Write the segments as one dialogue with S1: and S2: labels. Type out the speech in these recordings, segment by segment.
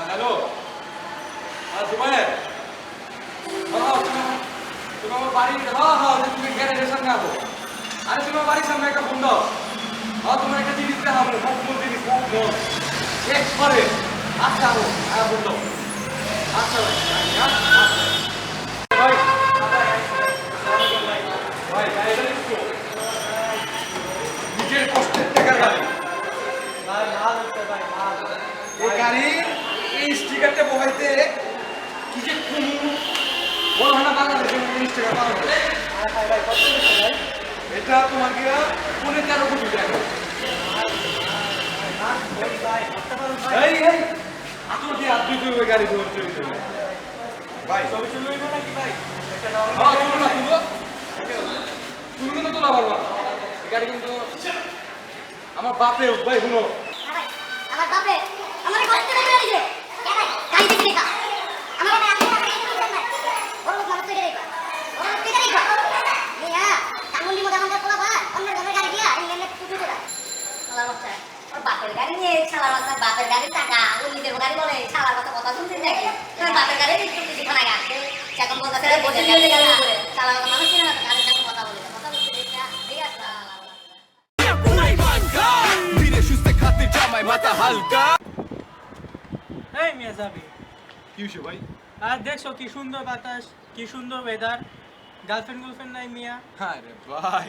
S1: Hello Jubair, তুমি আমার বাড়ি তুমি গ্যারেজের সামনে আসো। আরে তুমি আমার বাড়ির সামনে একটা ফোন দাও। তোমার একটা জিনিস দেখাবো, মকমল জিনিস, মকমল একবারে। আচ্ছা আবো ফোন দাও। আচ্ছা ভাই ভাই গাড়িটা একটু নিজের কষ্টের টাকার গাড়ি ভাই, মাল হচ্ছে ভাই, মাল। এই গাড়ি এই স্টিকারটা বহাইতে কি যে বড় হয় না বাংলাদেশে স্টিকার পাওয়া যাবে। এটা তোমার কি 13 কোটি টাকা। এই এই আপনার কি আপনি ওই গাড়ি ধরে চলে যাবে ভাই? সব চলে যাবে নাকি ভাই? এটা দাও। হ্যাঁ চলো না তুলো, তুমি কিন্তু তোলা পারবা। এই গাড়ি কিন্তু আমার বাপে ভাই শুনো,
S2: আমার বাপে আমার কষ্ট করে দিয়েছে। কে ভাই গাড়ি দেখে দেখা আমার বাবা আপনি গাড়ি কিনছেন না, বড় লোক মানুষ থেকে দেখা, বড় লোক থেকে দেখা মিয়া কামুন্ডি মধ্যে আমাদের পোলা ভাই অন্য জনের গাড়ি দিয়া এই এমনি টুটু করে শালার বাচ্চা। ওর বাপের গাড়ি নিয়ে শালার বাচ্চা, বাপের গাড়ির টাকা ও নিজের গাড়ি বলে শালার বাচ্চা। কথা শুনতে দেখি তোর বাপের গাড়ি একটু বেশি খানা গা এখন বলতেছে বসে গেলে শালার বাচ্চা মানুষ কিনা না, তাদের সাথে কথা বলে কথা বলতে দেখা ঠিক আছে।
S3: এই মিয়া যাবি
S1: কি হইছে ভাই?
S3: আর দেখছো কি সুন্দর বাতাস, কি সুন্দর ওয়েদার। গার্লফ্রেন্ড নাই মিয়া?
S1: আরে ভাই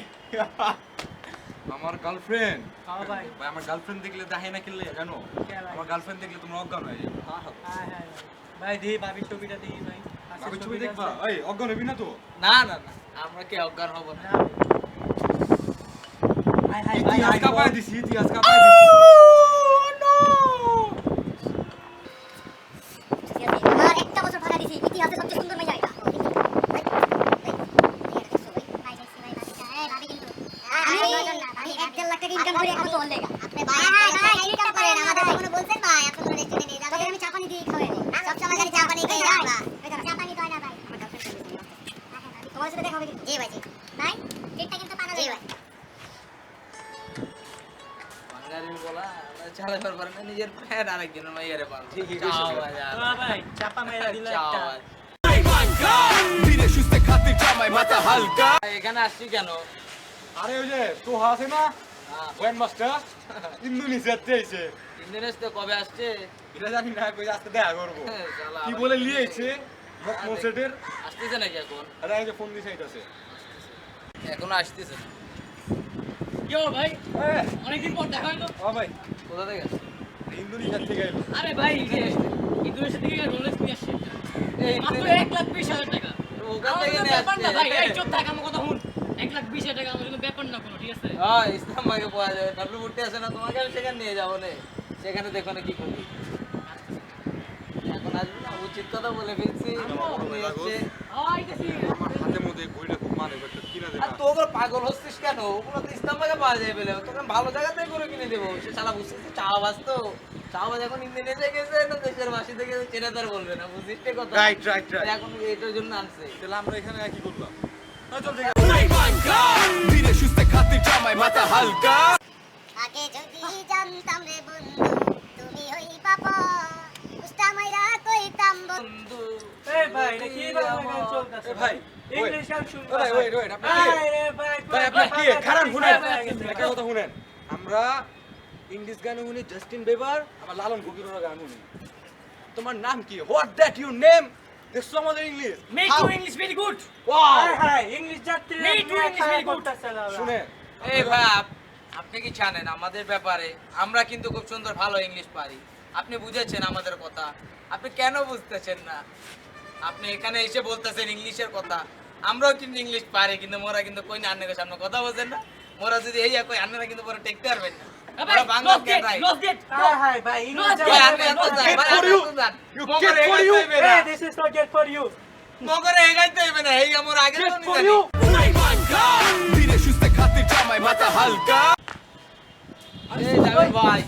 S1: আমার গার্লফ্রেন্ড,
S3: হ্যাঁ ভাই।
S1: ভাই আমার গার্লফ্রেন্ড দেখলে দাহে না কিনলে জানো?
S3: কে ভাই?
S1: আমার গার্লফ্রেন্ড দেখলে তোমরা অজ্ঞান হয়ে যাবে।
S3: হ্যাঁ হ্যাঁ ভাই, দিই ভাবির ছবিটা দিই ভাই। আচ্ছা,
S1: আমি ছবি দেখবা? এই অজ্ঞান হবি না তো?
S4: না না না, আমরা কে অজ্ঞান হব না।
S3: হাই হাই
S1: ইতিহাস কাঁপায় দিছি, ইতিহাস কাঁপায় দিছি।
S2: আর একটা বছর ফাঁকা দিছি, ইতিহাসে সবচেয়ে সুন্দর মেয়ে এটা। আমি 1.5 লাখ টাকা ইনকাম করি এখন তো অনেক। আপনি ভাই ইনকাম করেন, আমাদের কোনো বলছেন ভাই আপনি কোনো রেস্টুরেন্টে নিয়ে যাবেন। আমি চা পানি দিয়ে খাওয়াই সব সময় খালি চা পানি খাই আমরা। চা পানি তো না ভাই, আমার গার্লফ্রেন্ড তোমার সাথে দেখা হবে কি? জি ভাই, জি ভাই, ডেটটা কিন্তু পাকা যাবে।
S4: বাঙালির বলা আমরা চালাবার পারে না, নিজের প্যান আরেকজনের মাইয়ারে পারো।
S1: ঠিকই
S4: চাও
S1: কইছো।
S4: বাজার।
S3: ভাই চাপা মেরা দিলা
S4: চাও
S3: একটা।
S4: বাজার। এখানে আসছি কেন?
S1: আরে ওই যে তোহা আছে না ওয়েন মাস্টার, ইন্দোনেশিয়াতে আইছে।
S4: ইন্দোনেশিয়া কবে আসছে?
S1: এটা জানি না, কই আজকে দেখা করব।
S4: শালা
S1: কি
S4: আবার
S1: বলে নিয়ে আইছে মকমল সেটের।
S4: আসতেছে নাকি এখন?
S1: আরে এই যে ফোন দিছে আইতাছে।
S4: এখনো আসতেছে না।
S5: কি হলো ভাই?
S1: এ
S5: অনেকদিন পর দেখা হলো।
S1: ও ভাই
S4: কোথা থেকে আসছে?
S1: ইন্দোনেশিয়া থেকে আইলো।
S5: আরে ভাই ইন্দোনেশিয়া থেকে রোলেক্স নিয়ে আসছে
S4: এই
S5: মাত্র 1,20,000 টাকা।
S4: ওখান
S5: আমার
S4: থেকে
S5: কোনো
S4: নিয়ে
S5: ব্যাপার না ভাই, এই
S4: আসছে।
S5: চোখ থাক আমার কথা শুন। 1,20,000 টাকা আমার জন্য ব্যাপার না কোনো, ঠিক আছে?
S4: হ্যাঁ, ইসলাম ভাইকে পাওয়া যাবে। ডাবলু ভর্তি আছে না, তোমাকে আমি সেখানে নিয়ে যাবো নে। সেখানে দেখো না কি করবি। এখন আসবে না, উচিত কথা বলে ফেলছি। নিয়ে যাচ্ছে।
S5: আইতাছি।
S1: আমার হাতে মধ্যে ঘড়িটা খুব মানে একটা কিনা
S4: আর
S1: দেবা।
S4: তো ওগুলো পাগল হচ্ছিস কেন? ওগুলো তো ইসলাম ভাইকে পাওয়া যায় বলে। তোকে ভালো জায়গাতেই করে কিনে দেবো। সে শালা বুঝছিস তো, চা বাজ তো। চা বাজ এখন ইন্দোনেশিয়া গেছে না, দেশের বাসী থেকে চেনা তার বলবে না, বুঝছিস তো কথা?
S1: Right right right.
S4: এখন এটার জন্য আনছে।
S1: তাহলে আমরা এখানে কি করলাম? চল ঠিক আছে।
S2: আগে যদি জানতাম রে বন্ধু তুমি হইবা উস্তা মাইরা কইতাম বন্ধু।
S4: বন্ধু
S3: এই ভাই এটা কি বাংলা গান চলতেছে?
S1: এ ভাই
S3: ইংলিশ গান শুনবা?
S1: ওই ওই আপনি কি?
S3: আরে ভাই
S1: ভাই আপনি কি খারাপ শুনেন?
S3: ভাই,
S1: একটা কথা শুনেন, আমরা ইংলিশ গান শুনি, জাস্টিন বিবার, আবার লালন ফকিরের গান শুনি। তোমার নাম কি? What that your name? দেখছো আমাদের English?
S5: Me too English very good.
S1: Wow
S3: আরে হাই ইংলিশ যাত্রী
S5: Me too English very good.
S1: শুনেন,
S4: এই ভাই আপনি কি জানেন আমাদের ব্যাপারে? আমরা কিন্তু খুব সুন্দর ভালো ইংলিশ পারি। আপনি বুঝেছেন আমাদের কথা, আপনি কেন বুঝতেছেন না? আপনি এখানে এসে বলতেছেন ইংলিশের কথা। আমরাও কিন্তু ইংলিশ পারি, কিন্তু মোরা কিন্তু কই না আন্নের সামনে কথা বলছেন না। মোরা যদি এই কই আন্নারা কিন্তু পরে টেকতে পারবেন না। মোরা বাংলা
S5: Lost
S4: কেন
S5: it,
S4: রাই?
S5: lost it.
S3: আরে হাই ভাই ইংলিশ
S5: No,
S4: ভাই আপনি এত জান, ভাই
S1: for
S4: আপনি
S1: you.
S4: এত জান।
S1: You
S4: মগরে
S1: get for
S4: এগাইতে
S1: you.
S4: হইবে না।
S3: Hey, this is not get for you.
S4: মগরে এগাইতে হইবে না, এই আমার আগে তো
S3: For
S4: নিজানি।
S3: you.
S4: এই যাবেন ভাই,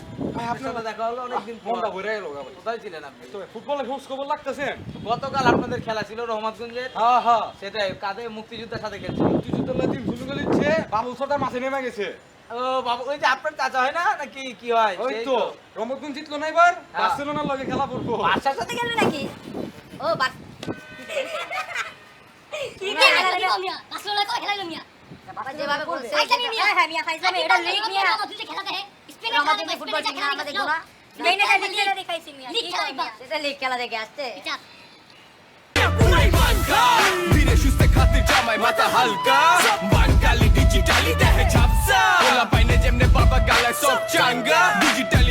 S4: আপনার সাথে দেখা হলো অনেকদিন পর।
S1: মনটা ভরে গেল ভাই।
S4: কোথায় ছিলেন আপনি?
S1: তো ফুটবলের খোঁজ খবর লাগতেছেন?
S4: গতকাল আপনাদের খেলা ছিল রহমতগঞ্জের,
S1: হ্যাঁ হ্যাঁ,
S4: সেটাই কাঁধে মুক্তিযোদ্ধার সাথে খেলছিল।
S1: মুক্তিযুদ্ধের তিন শুরু করে দিচ্ছে, বাবুল সর্দার মাঠে নেমে গেছে।
S4: ও বাবা, ওই যে আপনার চাচা হয় না নাকি কি হয়?
S1: ওই
S4: সেই
S1: তো রমতগঞ্জ জিতলো না এবার,
S4: হ্যাঁ।
S1: বার্সেলোনার লগে খেলা পড়বো।
S4: বাসার সাথে
S2: গেল নাকি ও বাস কি কি খেলা মিয়া বাসলো কই খেলাইলো মিয়া বাবা যেভাবে বলছে ফাইজলামি মিয়া হ্যাঁ মিয়া ফাইজলামি এটা লিগ মিয়া তুই যে খেলাতে স্পেনে আমাদের ফুটবল টিম না আমাদের গোনা স্পেনে লিগ খেলা দেখাইছি মিয়া লিগ খেলা সেটা লিগ খেলা দেখে আসছে
S6: ধীরে সুস্থে খাতে জামাই মাথা হালকা বাঙালি ডিজিটালি দেহে ঝাপসা বলা পাইনে যেমনে বাবা গালায় সব চাঙ্গা ডিজিটাল